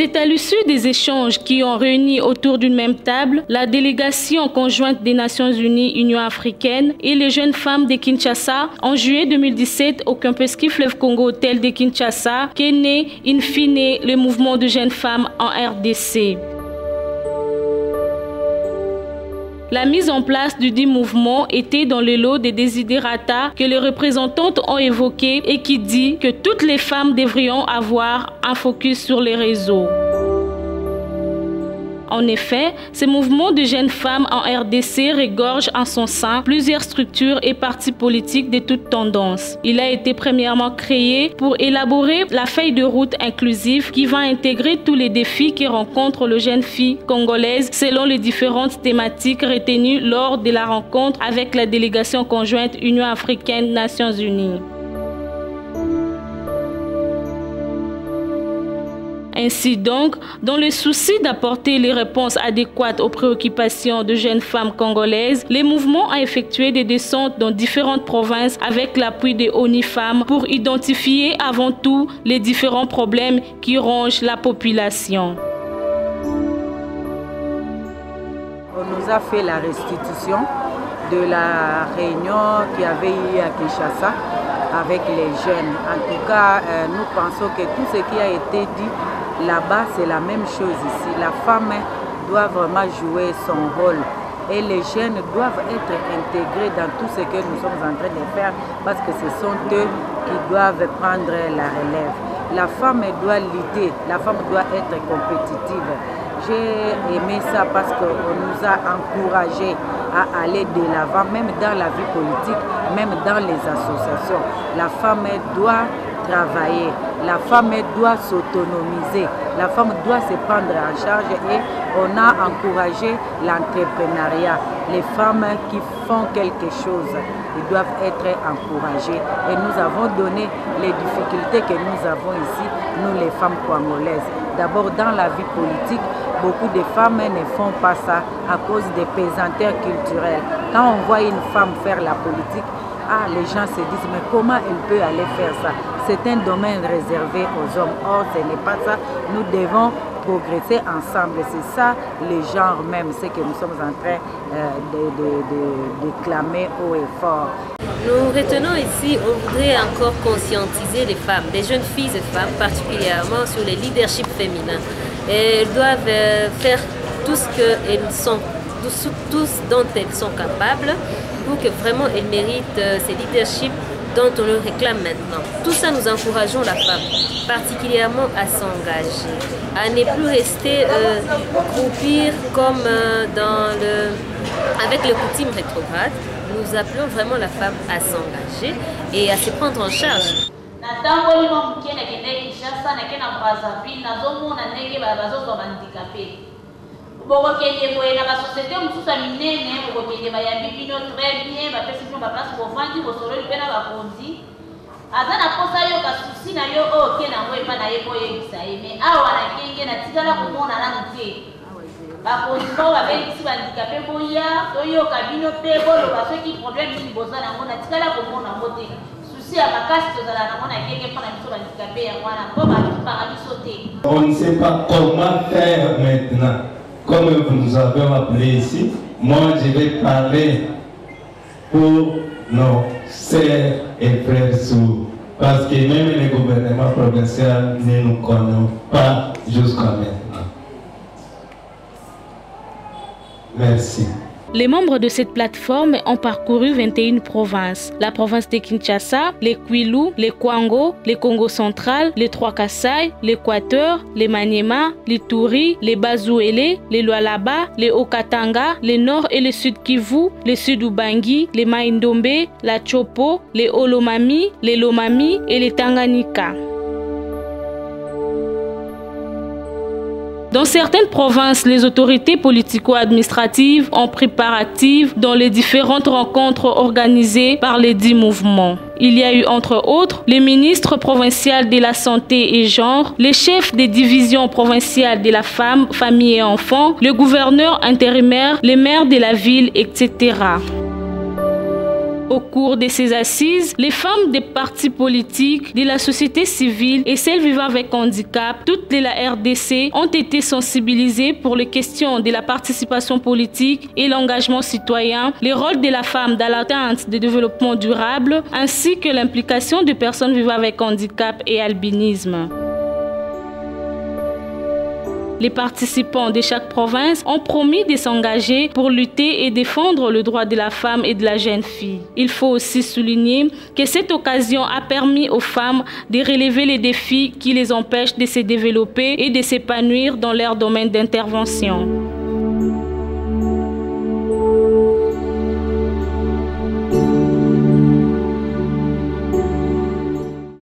C'est à l'issue des échanges qui ont réuni autour d'une même table la délégation conjointe des Nations Unies, Union africaine et les jeunes femmes de Kinshasa en juillet 2017 au campus Fleuve Congo Hôtel de Kinshasa qu'est né in fine le mouvement de jeunes femmes en RDC. La mise en place du dit mouvement était dans le lot des desiderata que les représentantes ont évoqués et qui dit que toutes les femmes devrions avoir un focus sur les réseaux. En effet, ce mouvement de jeunes femmes en RDC regorge en son sein plusieurs structures et partis politiques de toutes tendances. Il a été premièrement créé pour élaborer la feuille de route inclusive qui va intégrer tous les défis que rencontrent les jeunes filles congolaises selon les différentes thématiques retenues lors de la rencontre avec la délégation conjointe Union africaine-Nations Unies. Ainsi donc, dans le souci d'apporter les réponses adéquates aux préoccupations de jeunes femmes congolaises, le mouvement a effectué des descentes dans différentes provinces avec l'appui des ONU Femmes pour identifier avant tout les différents problèmes qui rongent la population. On nous a fait la restitution de la réunion qui avait eu à Kinshasa avec les jeunes. En tout cas, nous pensons que tout ce qui a été dit là-bas, c'est la même chose ici. La femme doit vraiment jouer son rôle et les jeunes doivent être intégrés dans tout ce que nous sommes en train de faire parce que ce sont eux qui doivent prendre la relève. La femme doit lutter, la femme doit être compétitive. J'ai aimé ça parce qu'on nous a encouragés à aller de l'avant, même dans la vie politique, même dans les associations. La femme doit travailler, la femme doit s'autonomiser, la femme doit se prendre en charge et on a encouragé l'entrepreneuriat. Les femmes qui font quelque chose, ils doivent être encouragées et nous avons donné les difficultés que nous avons ici, nous les femmes congolaises. D'abord dans la vie politique, beaucoup de femmes ne font pas ça à cause des pesanteurs culturelles. Quand on voit une femme faire la politique, les gens se disent mais comment elle peut aller faire ça? C'est un domaine réservé aux hommes. Or, ce n'est pas ça. Nous devons progresser ensemble. C'est ça les genres même, ce que nous sommes en train de clamer haut et fort. Nous retenons ici, on voudrait encore conscientiser les femmes, des jeunes filles et femmes particulièrement sur le leadership féminin. Et elles doivent faire tout ce qu'elles sont, tout ce dont elles sont capables pour que vraiment elles méritent ces leaderships dont on leur réclame maintenant. Tout ça, nous encourageons la femme, particulièrement à s'engager, à ne plus rester croupir comme avec les coutumes rétrogrades. Nous appelons vraiment la femme à s'engager et à se prendre en charge. bokokende boye na basosiété mosusu ya minene bokokende bayambi bino très bien bapesi bino baplace bovandi bosololi mpe na bakonzi aza na posa yoka susi na yo oyo oke nango epa na ye mpo oyebisa ye me awa na kenge natikala komona nanu te bakonzi bao babengisi bandikape boya toyoka bino mpe boloba soki problème nini boza nango natikala komona yango te susi ya makasi tozala nango na kenge mpo na biso bandikape yango wana mpo babanga biso te. On ne sait pas comment faire maintenant. Comme vous nous avez appelé ici, moi je vais parler pour nos sœurs et frères sourds. Parce que même les gouvernements provinciaux ne nous connaissent pas jusqu'à maintenant. Merci. Les membres de cette plateforme ont parcouru 21 provinces. La province de Kinshasa, les Kwilu, les Kwango, les Congo central, les Trois Kasaï, l'Équateur, les Maniema, les Touri, les Bazouélé, les Lualaba, les Haut-Katanga, les Nord et les Sud Kivu, les Sud Ubangi, les Maïndombe, la Chopo, les Olomami, les Lomami et les Tanganyika. Dans certaines provinces, les autorités politico-administratives ont pris part active dans les différentes rencontres organisées par les 10 mouvements. Il y a eu entre autres les ministres provinciaux de la santé et genre, les chefs des divisions provinciales de la femme, famille et enfants, le gouverneur intérimaire, les maires de la ville, etc. Au cours de ces assises, les femmes des partis politiques, de la société civile et celles vivant avec handicap, toutes de la RDC, ont été sensibilisées pour les questions de la participation politique et l'engagement citoyen, les rôles de la femme dans l'atteinte de développement durable, ainsi que l'implication de personnes vivant avec handicap et albinisme. Les participants de chaque province ont promis de s'engager pour lutter et défendre le droit de la femme et de la jeune fille. Il faut aussi souligner que cette occasion a permis aux femmes de relever les défis qui les empêchent de se développer et de s'épanouir dans leur domaine d'intervention.